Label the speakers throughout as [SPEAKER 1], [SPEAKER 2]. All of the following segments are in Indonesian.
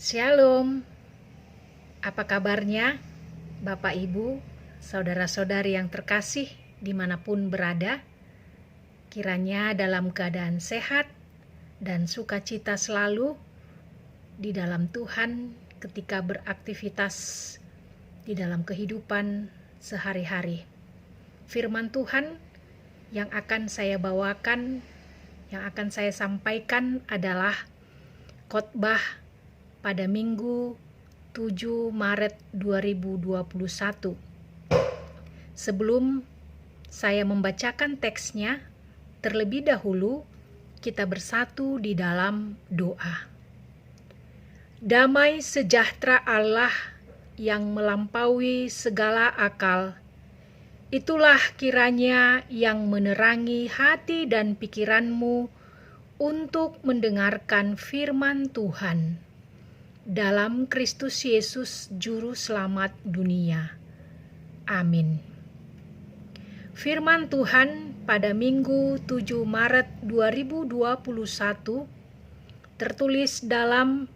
[SPEAKER 1] Shalom, apa kabarnya Bapak Ibu, saudara-saudari yang terkasih dimanapun berada? Kiranya dalam keadaan sehat dan sukacita selalu di dalam Tuhan ketika beraktivitas di dalam kehidupan sehari-hari. Firman Tuhan yang akan saya bawakan, yang akan saya sampaikan adalah khotbah pada Minggu 7 Maret 2021. Sebelum saya membacakan teksnya, terlebih dahulu kita bersatu di dalam doa. Damai sejahtera Allah yang melampaui segala akal, itulah kiranya yang menerangi hati dan pikiranmu untuk mendengarkan firman Tuhan. Dalam Kristus Yesus Juru Selamat dunia. Amin. Firman Tuhan pada Minggu 7 Maret 2021 tertulis dalam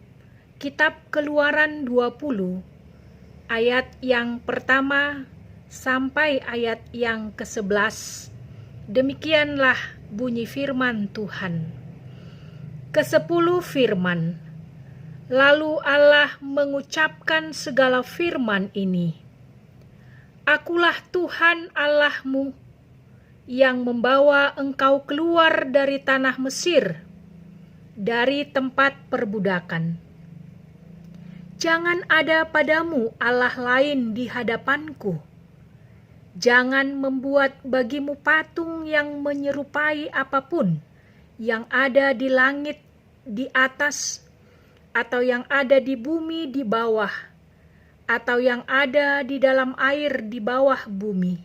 [SPEAKER 1] Kitab Keluaran 20 ayat yang pertama sampai ayat yang ke-11. Demikianlah bunyi firman Tuhan. Ke-10 firman. Lalu Allah mengucapkan segala firman ini. Akulah Tuhan Allahmu yang membawa engkau keluar dari tanah Mesir, dari tempat perbudakan. Jangan ada padamu Allah lain di hadapanku. Jangan membuat bagimu patung yang menyerupai apapun yang ada di langit di atas, atau yang ada di bumi di bawah, atau yang ada di dalam air di bawah bumi.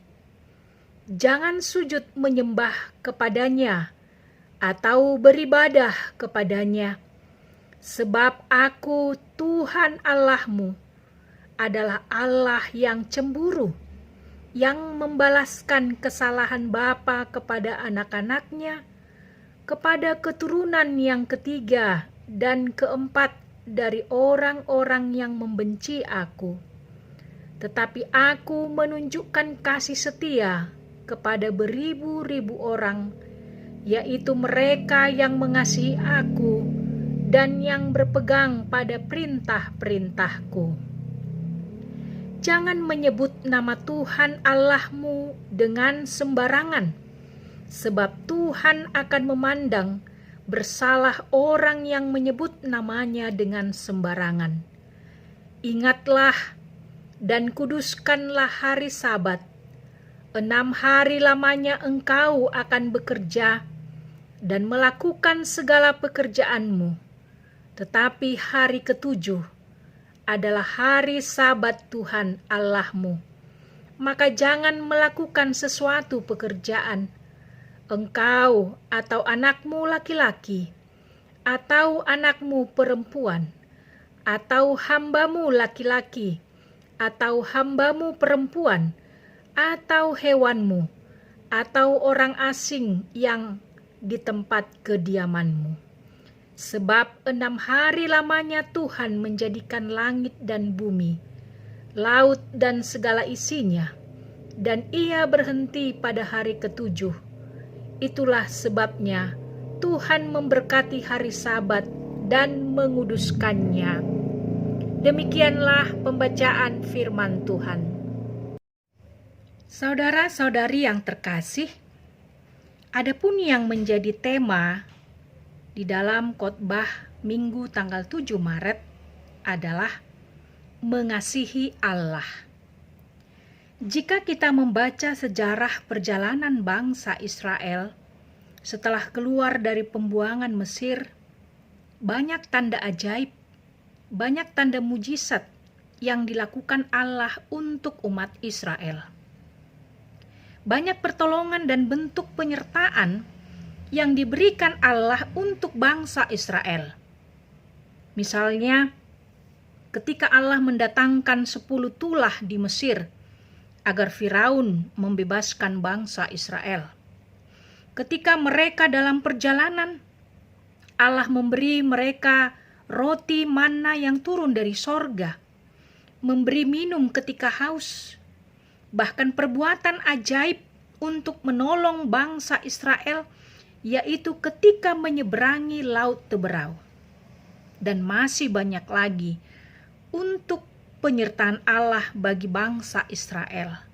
[SPEAKER 1] Jangan sujud menyembah kepadanya, atau beribadah kepadanya, sebab Aku, Tuhan Allahmu, adalah Allah yang cemburu, yang membalaskan kesalahan bapa kepada anak-anaknya, kepada keturunan yang ketiga dan keempat dari orang-orang yang membenci Aku. Tetapi Aku menunjukkan kasih setia kepada beribu-ribu orang, yaitu mereka yang mengasihi Aku dan yang berpegang pada perintah-perintahku. Jangan menyebut nama Tuhan Allahmu dengan sembarangan, sebab Tuhan akan memandang bersalah orang yang menyebut namanya dengan sembarangan. Ingatlah dan kuduskanlah hari Sabat. 6 hari lamanya engkau akan bekerja dan melakukan segala pekerjaanmu. Tetapi hari ke-7 adalah hari Sabat Tuhan Allahmu. Maka jangan melakukan sesuatu pekerjaan, engkau atau anakmu laki-laki, atau anakmu perempuan, atau hambamu laki-laki, atau hambamu perempuan, atau hewanmu, atau orang asing yang di tempat kediamanmu. Sebab 6 hari lamanya Tuhan menjadikan langit dan bumi, laut dan segala isinya, dan Ia berhenti pada hari ke-7. Itulah sebabnya Tuhan memberkati hari Sabat dan menguduskannya. Demikianlah pembacaan firman Tuhan. Saudara-saudari yang terkasih, adapun yang menjadi tema di dalam khotbah Minggu tanggal 7 Maret adalah mengasihi Allah. Jika kita membaca sejarah perjalanan bangsa Israel setelah keluar dari pembuangan Mesir, banyak tanda ajaib, banyak tanda mujizat yang dilakukan Allah untuk umat Israel. Banyak pertolongan dan bentuk penyertaan yang diberikan Allah untuk bangsa Israel. Misalnya, ketika Allah mendatangkan 10 tulah di Mesir agar Firaun membebaskan bangsa Israel. Ketika mereka dalam perjalanan, Allah memberi mereka roti manna yang turun dari sorga, memberi minum ketika haus, bahkan perbuatan ajaib untuk menolong bangsa Israel, yaitu ketika menyeberangi Laut Teberau. Dan masih banyak lagi untuk penyertaan Allah bagi bangsa Israel.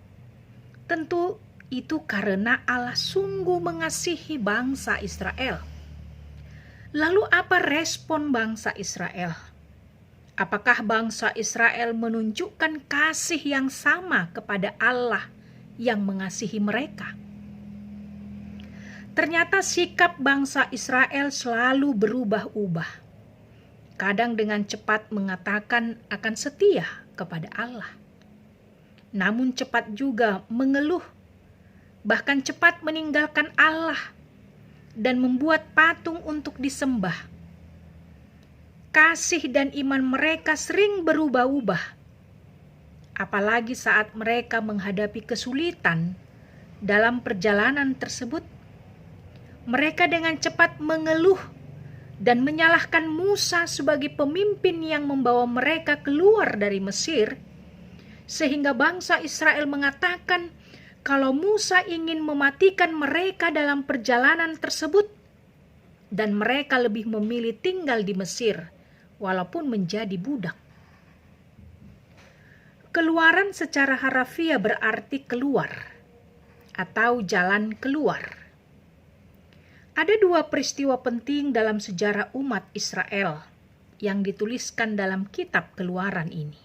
[SPEAKER 1] Tentu itu karena Allah sungguh mengasihi bangsa Israel. Lalu apa respon bangsa Israel? Apakah bangsa Israel menunjukkan kasih yang sama kepada Allah yang mengasihi mereka? Ternyata sikap bangsa Israel selalu berubah-ubah. Kadang dengan cepat mengatakan akan setia kepada Allah, namun cepat juga mengeluh, bahkan cepat meninggalkan Allah dan membuat patung untuk disembah. Kasih dan iman mereka sering berubah-ubah, apalagi saat mereka menghadapi kesulitan dalam perjalanan tersebut. Mereka dengan cepat mengeluh dan menyalahkan Musa sebagai pemimpin yang membawa mereka keluar dari Mesir, sehingga bangsa Israel mengatakan kalau Musa ingin mematikan mereka dalam perjalanan tersebut, dan mereka lebih memilih tinggal di Mesir walaupun menjadi budak. Keluaran secara harafiah berarti keluar atau jalan keluar. Ada dua peristiwa penting dalam sejarah umat Israel yang dituliskan dalam kitab Keluaran ini.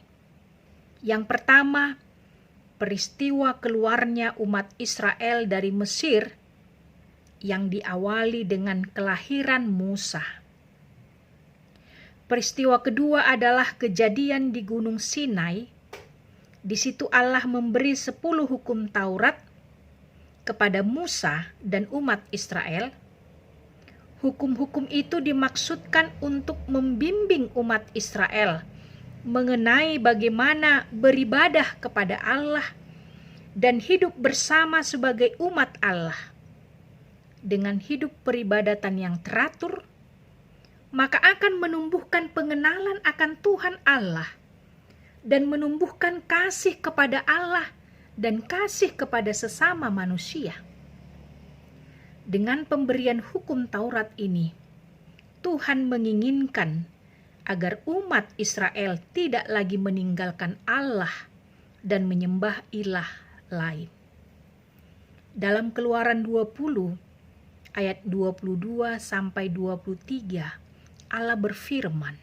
[SPEAKER 1] Yang pertama, peristiwa keluarnya umat Israel dari Mesir yang diawali dengan kelahiran Musa. Peristiwa kedua adalah kejadian di Gunung Sinai. Di situ Allah memberi 10 hukum Taurat kepada Musa dan umat Israel. Hukum-hukum itu dimaksudkan untuk membimbing umat Israel mengenai bagaimana beribadah kepada Allah dan hidup bersama sebagai umat Allah. Dengan hidup peribadatan yang teratur, maka akan menumbuhkan pengenalan akan Tuhan Allah dan menumbuhkan kasih kepada Allah dan kasih kepada sesama manusia. Dengan pemberian hukum Taurat ini, Tuhan menginginkan agar umat Israel tidak lagi meninggalkan Allah dan menyembah ilah lain. Dalam Keluaran 20 ayat 22 sampai 23, Allah berfirman,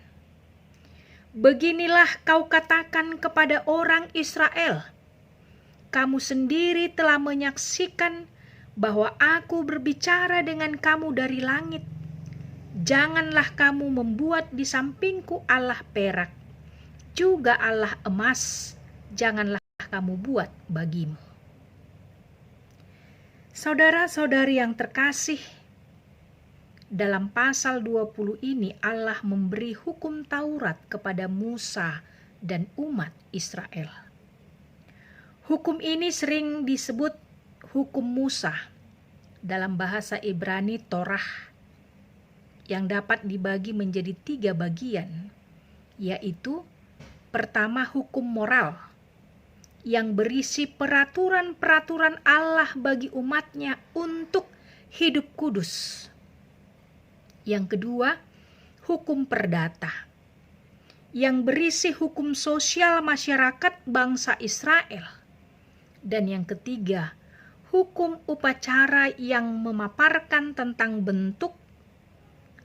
[SPEAKER 1] "Beginilah kau katakan kepada orang Israel, kamu sendiri telah menyaksikan bahwa aku berbicara dengan kamu dari langit. Janganlah kamu membuat di sampingku Allah perak, juga Allah emas, janganlah kamu buat bagimu." Saudara-saudari yang terkasih, dalam pasal 20 ini Allah memberi hukum Taurat kepada Musa dan umat Israel. Hukum ini sering disebut hukum Musa, dalam bahasa Ibrani Torah, yang dapat dibagi menjadi 3 bagian, yaitu pertama hukum moral, yang berisi peraturan-peraturan Allah bagi umatnya untuk hidup kudus. Yang kedua, hukum perdata, yang berisi hukum sosial masyarakat bangsa Israel. Dan yang ketiga, hukum upacara yang memaparkan tentang bentuk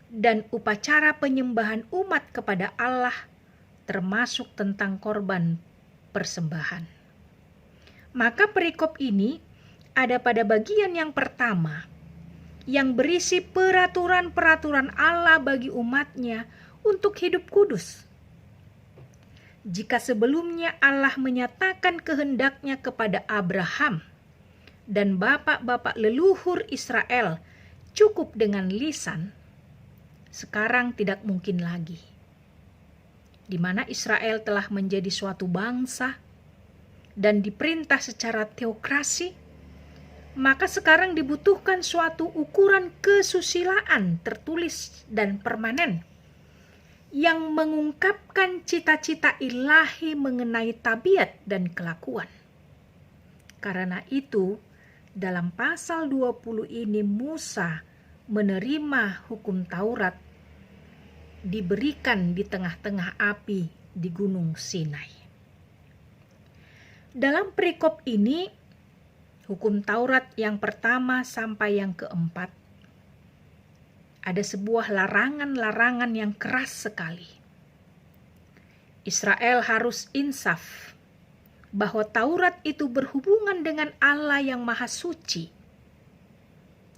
[SPEAKER 1] dan upacara penyembahan umat kepada Allah, termasuk tentang korban persembahan. Maka perikop ini ada pada bagian yang pertama, yang berisi peraturan-peraturan Allah bagi umatnya untuk hidup kudus. Jika sebelumnya Allah menyatakan kehendaknya kepada Abraham dan bapak-bapak leluhur Israel cukup dengan lisan, sekarang tidak mungkin lagi. Di mana Israel telah menjadi suatu bangsa dan diperintah secara teokrasi, maka sekarang dibutuhkan suatu ukuran kesusilaan tertulis dan permanen yang mengungkapkan cita-cita ilahi mengenai tabiat dan kelakuan. Karena itu, dalam pasal 20 ini Musa menerima hukum Taurat diberikan di tengah-tengah api di Gunung Sinai. Dalam perikop ini, hukum Taurat yang pertama sampai yang keempat, ada sebuah larangan-larangan yang keras sekali. Israel harus insaf bahwa Taurat itu berhubungan dengan Allah yang Maha Suci.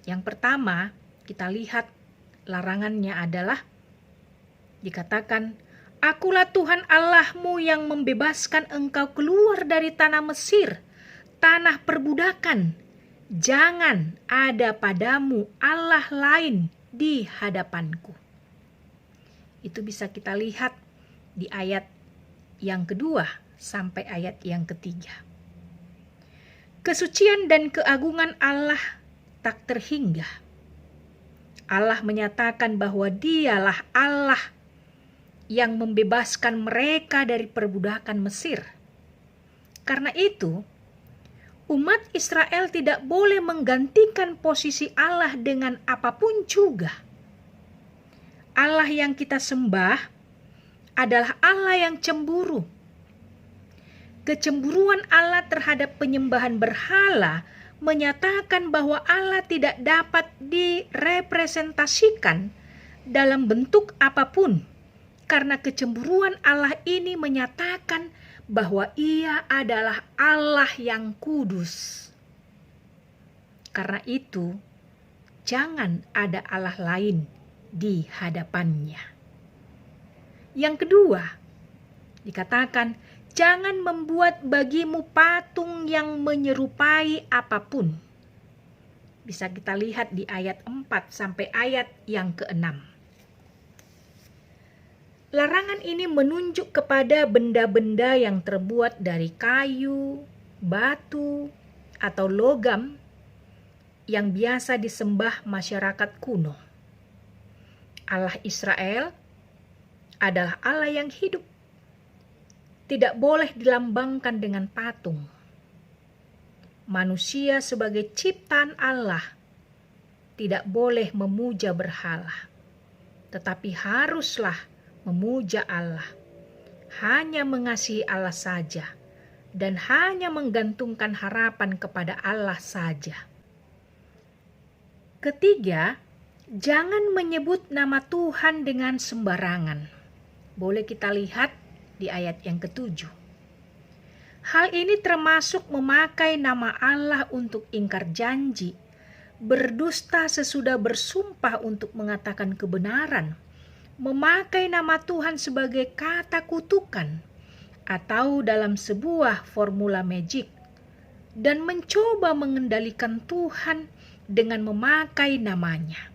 [SPEAKER 1] Yang pertama, kita lihat larangannya adalah dikatakan, "Akulah Tuhan Allahmu yang membebaskan engkau keluar dari tanah Mesir, tanah perbudakan. Jangan ada padamu Allah lain di hadapanku." Itu bisa kita lihat di ayat yang kedua sampai ayat yang ketiga. Kesucian dan keagungan Allah tak terhingga. Allah menyatakan bahwa Dialah Allah yang membebaskan mereka dari perbudakan Mesir. Karena itu, umat Israel tidak boleh menggantikan posisi Allah dengan apapun juga. Allah yang kita sembah adalah Allah yang cemburu. Kecemburuan Allah terhadap penyembahan berhala menyatakan bahwa Allah tidak dapat direpresentasikan dalam bentuk apapun. Karena kecemburuan Allah ini menyatakan bahwa Ia adalah Allah yang kudus. Karena itu, jangan ada Allah lain di hadapannya. Yang kedua, dikatakan, jangan membuat bagimu patung yang menyerupai apapun. Bisa kita lihat di ayat 4 sampai ayat yang ke-6. Larangan ini menunjuk kepada benda-benda yang terbuat dari kayu, batu, atau logam yang biasa disembah masyarakat kuno. Allah Israel adalah Allah yang hidup. Tidak boleh dilambangkan dengan patung. Manusia sebagai ciptaan Allah tidak boleh memuja berhala, tetapi haruslah memuja Allah, hanya mengasihi Allah saja, dan hanya menggantungkan harapan kepada Allah saja. Ketiga, jangan menyebut nama Tuhan dengan sembarangan. Boleh kita lihat di ayat yang ke-7. Hal ini termasuk memakai nama Allah untuk ingkar janji, berdusta sesudah bersumpah untuk mengatakan kebenaran, memakai nama Tuhan sebagai kata kutukan, atau dalam sebuah formula magic, dan mencoba mengendalikan Tuhan dengan memakai namanya.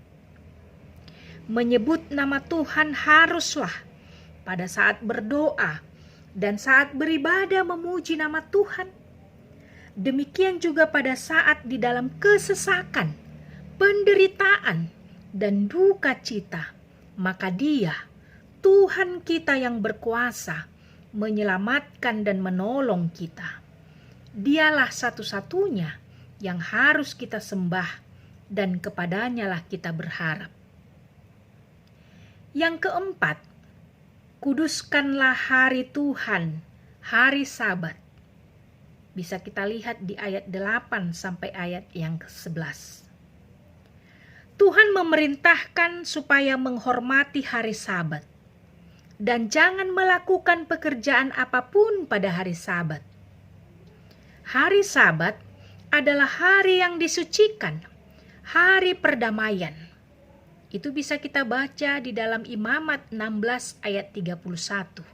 [SPEAKER 1] Menyebut nama Tuhan haruslah pada saat berdoa dan saat beribadah memuji nama Tuhan. Demikian juga pada saat di dalam kesesakan, penderitaan, dan duka cita. Maka Dia, Tuhan kita yang berkuasa, menyelamatkan dan menolong kita. Dialah satu-satunya yang harus kita sembah, dan kepadanya lah kita berharap. Yang keempat, kuduskanlah hari Tuhan, hari Sabat. Bisa kita lihat di ayat 8 sampai ayat yang ke-11. Tuhan memerintahkan supaya menghormati hari Sabat dan jangan melakukan pekerjaan apapun pada hari Sabat. Hari Sabat adalah hari yang disucikan, hari perdamaian. Itu bisa kita baca di dalam Imamat 16 ayat 31.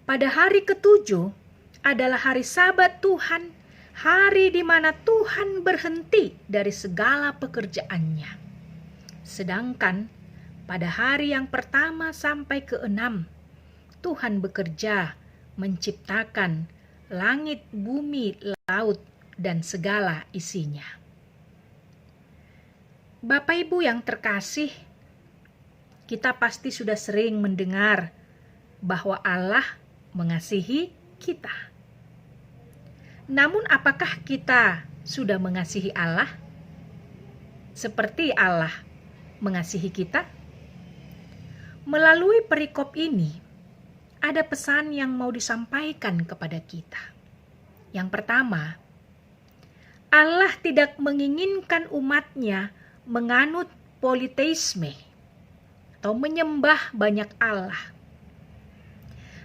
[SPEAKER 1] Pada hari ke-7 adalah hari Sabat Tuhan, hari di mana Tuhan berhenti dari segala pekerjaannya. Sedangkan pada hari yang pertama sampai ke-6, Tuhan bekerja menciptakan langit, bumi, laut, dan segala isinya. Bapak Ibu yang terkasih, Kita pasti sudah sering mendengar bahwa Allah mengasihi kita. Namun apakah kita sudah mengasihi Allah seperti Allah mengasihi kita? Melalui perikop ini, ada pesan yang mau disampaikan kepada kita. Yang pertama, Allah tidak menginginkan umatnya menganut politeisme atau menyembah banyak Allah.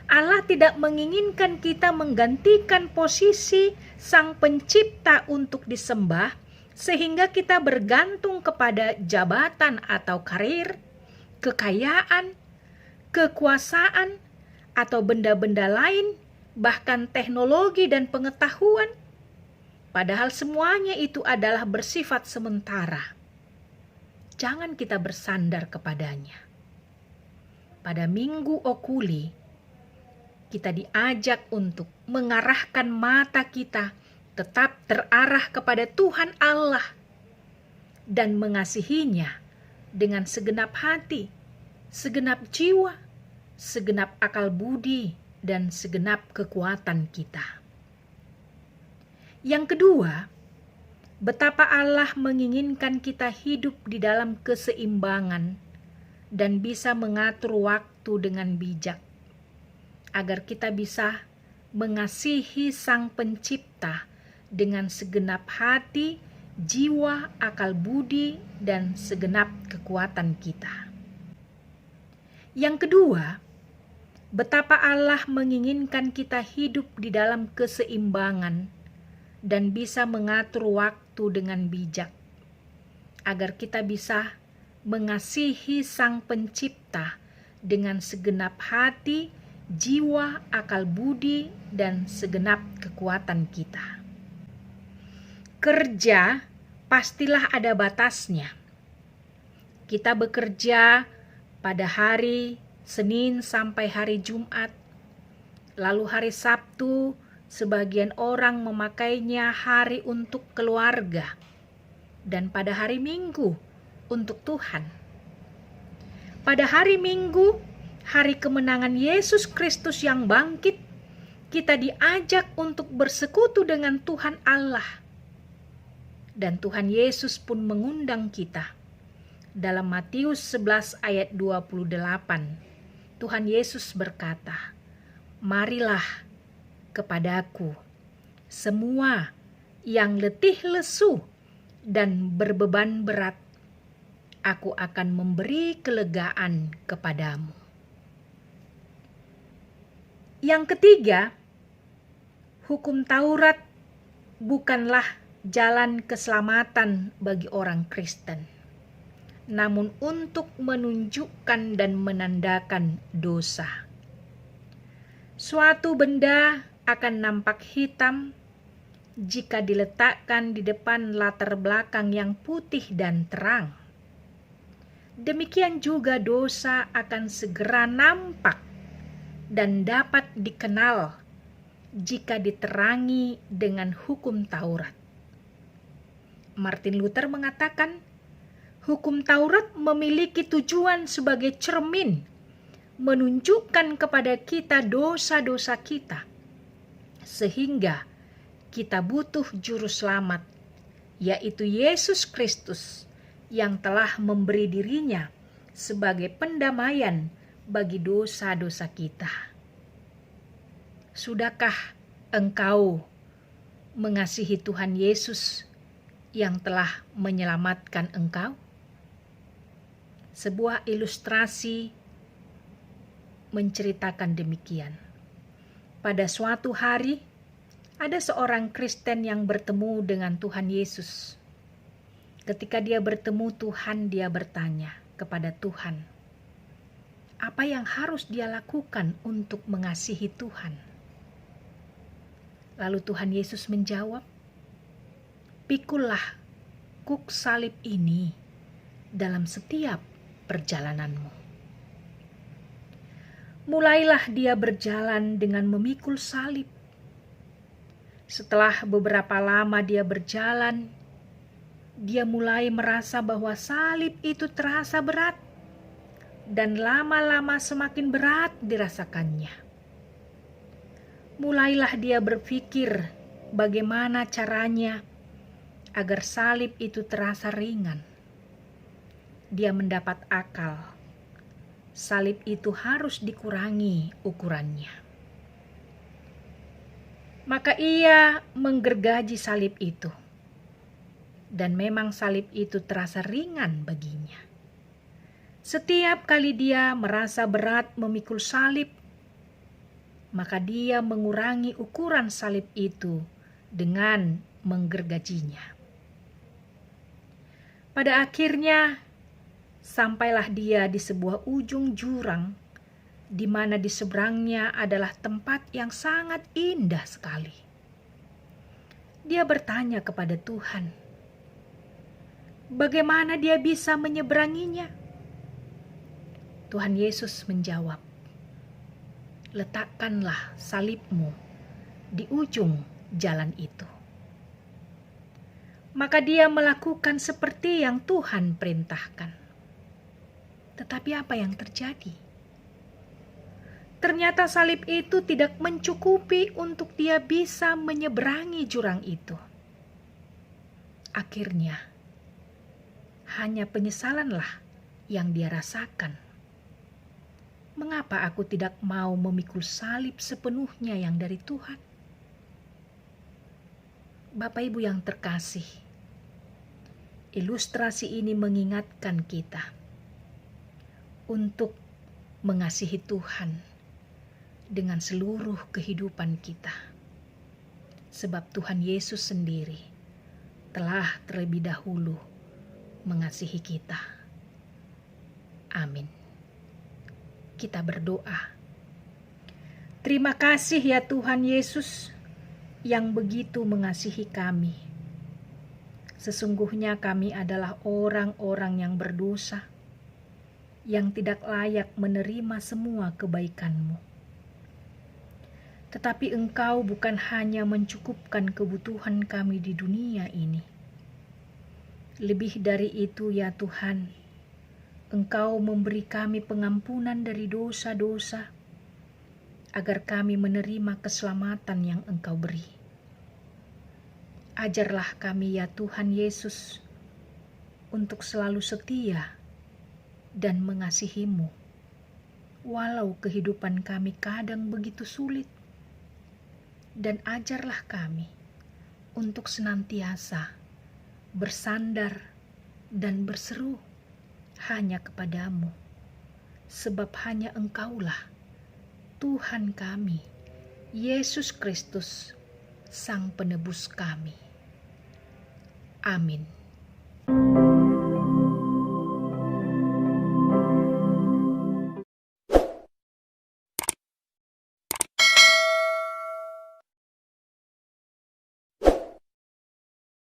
[SPEAKER 1] Allah tidak menginginkan kita menggantikan posisi Sang Pencipta untuk disembah, sehingga kita bergantung kepada jabatan atau karir, kekayaan, kekuasaan, atau benda-benda lain, bahkan teknologi dan pengetahuan. Padahal semuanya itu adalah bersifat sementara. Jangan kita bersandar kepadanya. Pada Minggu Okuli, kita diajak untuk mengarahkan mata kita tetap terarah kepada Tuhan Allah dan mengasihinya dengan segenap hati, segenap jiwa, segenap akal budi, dan segenap kekuatan kita. Yang kedua, betapa Allah menginginkan kita hidup di dalam keseimbangan dan bisa mengatur waktu dengan bijak, agar kita bisa mengasihi Sang Pencipta dengan segenap hati, jiwa, akal budi, dan segenap kekuatan kita. Yang kedua, betapa Allah menginginkan kita hidup di dalam keseimbangan dan bisa mengatur waktu dengan bijak, agar kita bisa mengasihi Sang Pencipta dengan segenap hati, jiwa, akal budi, dan segenap kekuatan kita. Kerja pastilah ada batasnya. Kita bekerja pada hari Senin sampai hari Jumat, lalu hari Sabtu sebagian orang memakainya hari untuk keluarga, dan pada hari Minggu untuk Tuhan. Pada hari Minggu, hari kemenangan Yesus Kristus yang bangkit, kita diajak untuk bersekutu dengan Tuhan Allah. Dan Tuhan Yesus pun mengundang kita. Dalam Matius 11 ayat 28, Tuhan Yesus berkata, "Marilah kepadaku semua yang letih lesu dan berbeban berat, aku akan memberi kelegaan kepadamu." Yang ketiga, hukum Taurat bukanlah jalan keselamatan bagi orang Kristen, namun untuk menunjukkan dan menandakan dosa. Suatu benda akan nampak hitam jika diletakkan di depan latar belakang yang putih dan terang. Demikian juga dosa akan segera nampak dan dapat dikenal jika diterangi dengan hukum Taurat. Martin Luther mengatakan, hukum Taurat memiliki tujuan sebagai cermin, menunjukkan kepada kita dosa-dosa kita, sehingga kita butuh juru selamat, yaitu Yesus Kristus, yang telah memberi dirinya sebagai pendamaian bagi dosa-dosa kita. Sudahkah engkau mengasihi Tuhan Yesus yang telah menyelamatkan engkau? Sebuah ilustrasi menceritakan demikian. Pada suatu hari, ada seorang Kristen yang bertemu dengan Tuhan Yesus. Ketika dia bertemu Tuhan, dia bertanya kepada Tuhan, apa yang harus dia lakukan untuk mengasihi Tuhan? Lalu Tuhan Yesus menjawab, "Pikullah kuk salib ini dalam setiap perjalananmu." Mulailah dia berjalan dengan memikul salib. Setelah beberapa lama dia berjalan, dia mulai merasa bahwa salib itu terasa berat. dan lama-lama semakin berat dirasakannya. Mulailah dia berpikir bagaimana caranya agar salib itu terasa ringan. Dia mendapat akal. Salib itu harus dikurangi ukurannya. Maka ia menggergaji salib itu. Dan memang salib itu terasa ringan baginya. Setiap kali dia merasa berat memikul salib, maka dia mengurangi ukuran salib itu dengan menggergajinya. Pada akhirnya, sampailah dia di sebuah ujung jurang, di mana di seberangnya adalah tempat yang sangat indah sekali. Dia bertanya kepada Tuhan, bagaimana dia bisa menyeberanginya? Tuhan Yesus menjawab, letakkanlah salibmu di ujung jalan itu. Maka dia melakukan seperti yang Tuhan perintahkan. Tetapi apa yang terjadi? Ternyata salib itu tidak mencukupi untuk dia bisa menyeberangi jurang itu. Akhirnya, hanya penyesalanlah yang dia rasakan. Mengapa aku tidak mau memikul salib sepenuhnya yang dari Tuhan? Bapak Ibu yang terkasih, ilustrasi ini mengingatkan kita untuk mengasihi Tuhan dengan seluruh kehidupan kita. Sebab Tuhan Yesus sendiri telah terlebih dahulu mengasihi kita. Amin. Kita berdoa. Terima kasih ya Tuhan Yesus yang begitu mengasihi kami. Sesungguhnya kami adalah orang-orang yang berdosa, yang tidak layak menerima semua kebaikan-Mu. Tetapi Engkau bukan hanya mencukupkan kebutuhan kami di dunia ini. Lebih dari itu ya Tuhan, Engkau memberi kami pengampunan dari dosa-dosa, agar kami menerima keselamatan yang Engkau beri. Ajarlah kami ya Tuhan Yesus, untuk selalu setia dan mengasihi-Mu, walau kehidupan kami kadang begitu sulit. Dan ajarlah kami untuk senantiasa bersandar dan berseru hanya kepadamu, sebab hanya Engkaulah Tuhan kami, Yesus Kristus, Sang Penebus kami. Amin.